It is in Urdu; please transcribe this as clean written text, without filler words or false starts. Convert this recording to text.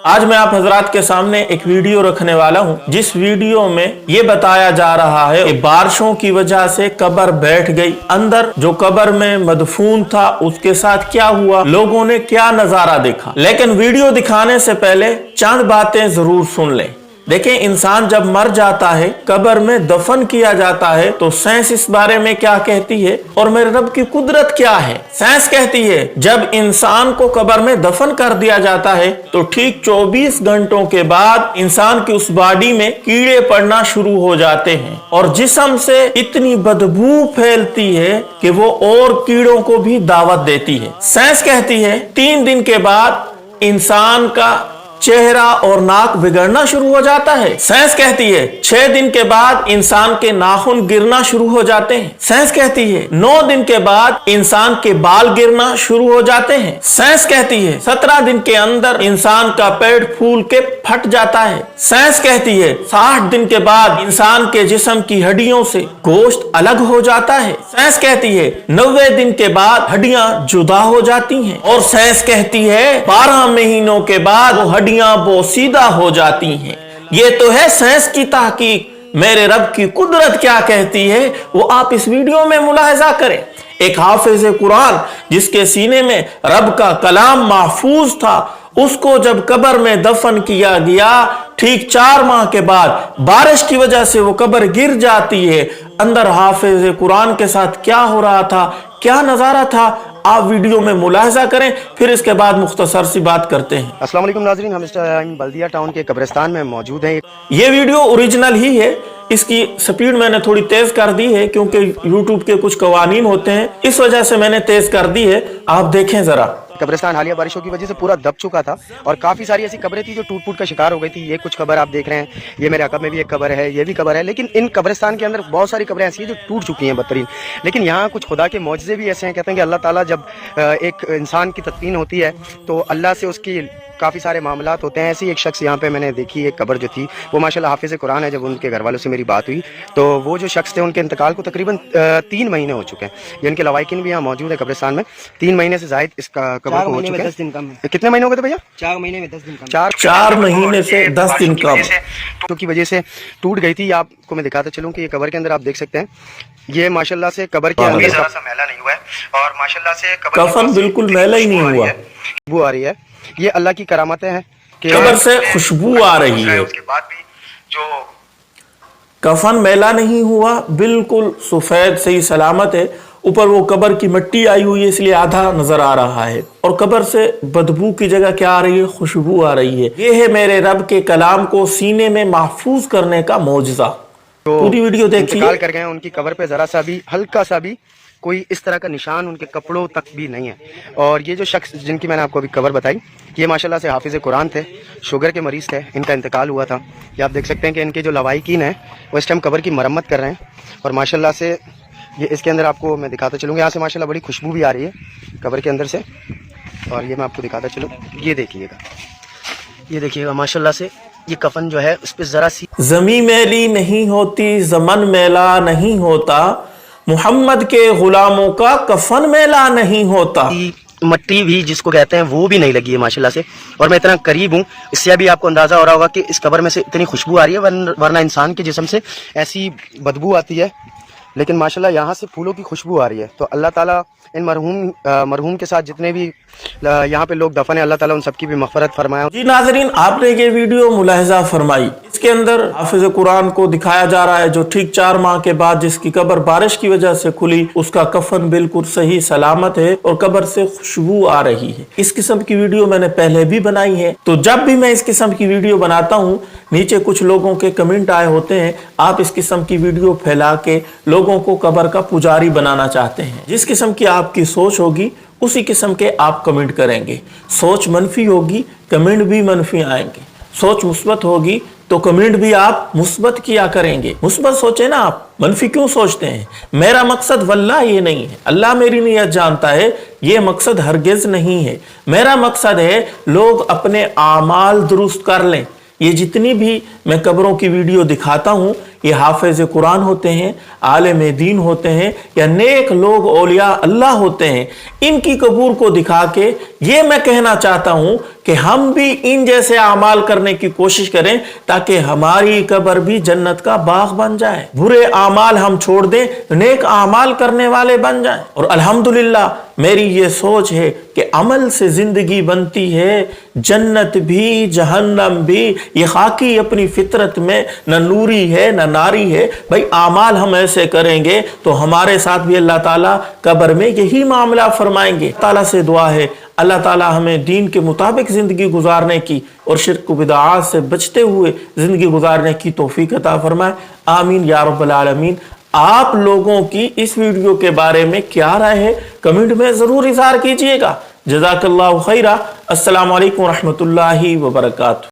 آج میں آپ حضرات کے سامنے ایک ویڈیو رکھنے والا ہوں جس ویڈیو میں یہ بتایا جا رہا ہے کہ بارشوں کی وجہ سے قبر بیٹھ گئی، اندر جو قبر میں مدفون تھا اس کے ساتھ کیا ہوا، لوگوں نے کیا نظارہ دیکھا۔ لیکن ویڈیو دکھانے سے پہلے چند باتیں ضرور سن لیں۔ دیکھیں، انسان جب مر جاتا ہے، قبر میں دفن کیا جاتا ہے تو سائنس اس بارے میں کیا کہتی ہے اور میرے رب کی قدرت کیا ہے۔ سائنس کہتی ہے جب انسان کو قبر میں دفن کر دیا جاتا ہے تو ٹھیک 24 گھنٹوں کے بعد انسان کی اس باڈی میں کیڑے پڑنا شروع ہو جاتے ہیں اور جسم سے اتنی بدبو پھیلتی ہے کہ وہ اور کیڑوں کو بھی دعوت دیتی ہے۔ سائنس کہتی ہے 3 دن کے بعد انسان کا چہرہ اور ناک بگڑنا شروع ہو جاتا ہے۔ سائنس کہتی ہے 6 دن کے بعد انسان کے ناخن گرنا شروع ہو جاتے ہیں۔ سائنس کہتی ہے 9 دن کے بعد انسان کے بال گرنا شروع ہو جاتے ہیں۔ سائنس کہتی ہے 17 دن کے اندر انسان کا پیٹ پھول کے پھٹ جاتا ہے۔ سائنس کہتی ہے 60 دن کے بعد انسان کے جسم کی ہڈیوں سے گوشت الگ ہو جاتا ہے۔ سائنس کہتی ہے 90 دن کے بعد ہڈیاں جدا ہو جاتی ہیں اور سائنس کہتی ہے 12 مہینوں کے بعد وہ ہڈیاں بوسیدہ ہو جاتی ہیں۔ یہ تو ہے سائنس کی تحقیق۔ میرے رب کی قدرت کیا کہتی ہے وہ آپ اس ویڈیو میں ملاحظہ کریں۔ ایک حافظ قرآن جس کے سینے میں رب کا کلام محفوظ تھا، اس کو جب قبر میں دفن کیا گیا، ٹھیک 4 ماہ کے بعد بارش کی وجہ سے وہ قبر گر جاتی ہے۔ اندر حافظ قرآن کے ساتھ کیا ہو رہا تھا، کیا نظارہ تھا، آپ ویڈیو میں ملاحظہ کریں، پھر اس کے بعد مختصر سی بات کرتے ہیں۔ السلام علیکم ناظرین، ہم بلدیہ ٹاؤن کے قبرستان میں موجود ہیں۔ یہ ویڈیو اوریجنل ہی ہے، اس کی سپیڈ میں نے تھوڑی تیز کر دی ہے کیونکہ یوٹیوب کے کچھ قوانین ہوتے ہیں، اس وجہ سے میں نے تیز کر دی ہے، آپ دیکھیں ذرا۔ قبرستان حالیہ بارشوں کی وجہ سے پورا دب چکا تھا اور کافی ساری ایسی قبریں تھی جو ٹوٹ پھوٹ کا شکار ہو گئی تھی۔ یہ کچھ قبر آپ دیکھ رہے ہیں، یہ میرے عقب میں بھی ایک قبر ہے، یہ بھی قبر ہے، لیکن ان قبرستان کے اندر بہت ساری قبریں ایسی ہیں جو ٹوٹ چکی ہیں بدترین۔ لیکن یہاں کچھ خدا کے معجزے بھی ایسے ہیں، کہتے ہیں کہ اللہ تعالیٰ جب ایک انسان کی تدفین ہوتی ہے تو اللہ سے اس کی کافی سارے معاملات ہوتے ہیں۔ ایسی ایک شخص یہاں پہ میں نے دیکھی، ایک قبر جو تھی وہ ماشاءاللہ حافظ قرآن ہے۔ جب ان کے گھر والوں سے میری بات ہوئی تو وہ جو شخص تھے ان کے انتقال کو تقریباً 3 مہینے ہو چکے ہیں۔ یہ ان کے لوائقین بھی یہاں موجود ہے قبرستان میں۔ 3 مہینے سے زائد اس کا قبر کو ہو چکے ہیں۔ کتنے مہینے ہو گئے تھے بھیا؟ 4 مہینے میں 10 دن کم۔ 4 مہینے سے 10 دن کم تو کی وجہ سے ٹوٹ گئی تھی۔ آپ کو میں دکھاتا چلوں کہ یہ قبر کے اندر آپ دیکھ سکتے ہیں، یہ ماشاءاللہ سے قبر کے اندر ذرا سا میلا نہیں ہوا ہے اور ماشاءاللہ سے کفن بالکل میلا ہی نہیں ہوا، خوشبو آ رہی ہے۔ یہ اللہ کی کرامتیں ہیں کہ قبر سے خوشبو آ رہی ہے۔ اس کے بعد بھی جو کفن میلا نہیں ہوا، بالکل سفید صحیح سلامت ہے۔ اوپر وہ قبر کی مٹی آئی ہوئی ہے اس لیے آدھا نظر آ رہا ہے، اور قبر سے بدبو کی جگہ کیا آ رہی ہے، خوشبو آ رہی ہے۔ یہ ہے میرے رب کے کلام کو سینے میں محفوظ کرنے کا معجزہ۔ پوری ویڈیو دیکھیے۔ انتقال کر گئے ہیں، ان کی قبر پہ ذرا سا بھی ہلکا سا بھی کوئی اس طرح کا نشان ان کے کپڑوں تک بھی نہیں ہے۔ اور یہ جو شخص جن کی میں نے آپ کو ابھی قبر بتائی، یہ ماشاءاللہ سے حافظ قرآن تھے، شوگر کے مریض تھے، ان کا انتقال ہوا تھا۔ یہ آپ دیکھ سکتے ہیں کہ ان کے جو لوائقین ہیں وہ اس ٹائم قبر کی مرمت کر رہے ہیں، اور ماشاءاللہ سے یہ اس کے اندر آپ کو میں دکھاتا چلوں گا، یہاں سے ماشاءاللہ بڑی خوشبو بھی آ رہی ہے قبر کے اندر سے، اور یہ میں آپ کو دکھاتا چلوں، یہ دیکھیے گا، یہ دیکھیے گا ماشاءاللہ سے یہ کفن جو ہے اس پہ ذرا سی زمین میلی نہیں ہوتی، زمن میلا نہیں ہوتا، محمد کے غلاموں کا کفن میلا نہیں ہوتا۔ مٹی بھی جس کو کہتے ہیں وہ بھی نہیں لگی ہے ماشاءاللہ سے، اور میں اتنا قریب ہوں، اس سے ابھی آپ کو اندازہ ہو رہا ہوگا کہ اس قبر میں سے اتنی خوشبو آ رہی ہے، ورنہ انسان کے جسم سے ایسی بدبو آتی ہے، لیکن ماشاءاللہ یہاں سے پھولوں کی خوشبو آ رہی ہے۔ تو اللہ تعالیٰ ان مرحوم کے ساتھ جتنے بھی یہاں پہ لوگ دفن ہیں، اللہ تعالیٰ ان سب کی بھی مغفرت فرمائے۔ جی ناظرین، آپ نے یہ ویڈیو ملاحظہ فرمائی، اس کے اندر حافظ قرآن کو دکھایا جا رہا ہے جو ٹھیک 4 ماہ کے بعد جس کی قبر بارش کی وجہ سے کھلی، اس کا کفن بالکل صحیح سلامت ہے اور قبر سے خوشبو آ رہی ہے۔ اس قسم کی ویڈیو میں نے پہلے بھی بنائی ہے، تو جب بھی میں اس قسم کی ویڈیو بناتا ہوں نیچے کچھ لوگوں کے کمنٹ آئے ہوتے ہیں، آپ اس قسم کی ویڈیو پھیلا کے لوگوں کو قبر کا پجاری بنانا چاہتے ہیں۔ جس قسم کی آپ کی سوچ ہوگی اسی قسم کے آپ کمنٹ کریں گے۔ سوچ منفی ہوگی، کمنٹ بھی منفی آئیں گے۔ سوچ مثبت ہوگی تو کمنٹ بھی آپ مثبت کیا کریں گے۔ مثبت سوچیں نا، آپ منفی کیوں سوچتے ہیں؟ میرا مقصد واللہ یہ نہیں ہے، اللہ میری نیت جانتا ہے، یہ مقصد ہرگز نہیں ہے۔ میرا مقصد ہے لوگ اپنے اعمال درست کر لیں۔ یہ جتنی بھی میں قبروں کی ویڈیو دکھاتا ہوں، یہ حافظ قرآن ہوتے ہیں، عالم دین ہوتے ہیں، یا نیک لوگ اولیاء اللہ ہوتے ہیں، ان کی قبور کو دکھا کے یہ میں کہنا چاہتا ہوں کہ ہم بھی ان جیسے اعمال کرنے کی کوشش کریں تاکہ ہماری قبر بھی جنت کا باغ بن جائے، برے اعمال ہم چھوڑ دیں، نیک اعمال کرنے والے بن جائیں۔ اور الحمدللہ میری یہ سوچ ہے کہ عمل سے زندگی بنتی ہے، جنت بھی جہنم بھی۔ یہ خاکی اپنی فطرت میں نہ نوری ہے نہ ناری ہے۔ بھائی اعمال ہم ایسے کریں گے تو ہمارے ساتھ بھی اللہ تعالیٰ قبر میں یہی معاملہ فرمائیں گے۔ تعالیٰ سے دعا ہے اللہ تعالیٰ ہمیں دین کے مطابق زندگی گزارنے کی اور شرک و بدعات سے بچتے ہوئے زندگی گزارنے کی توفیق عطا فرمائے، آمین یا رب العالمین۔ آپ لوگوں کی اس ویڈیو کے بارے میں کیا رائے ہے کمنٹ میں ضرور اظہار کیجئے گا۔ جزاک اللہ خیرہ۔ السلام علیکم ورحمۃ اللہ وبرکاتہ۔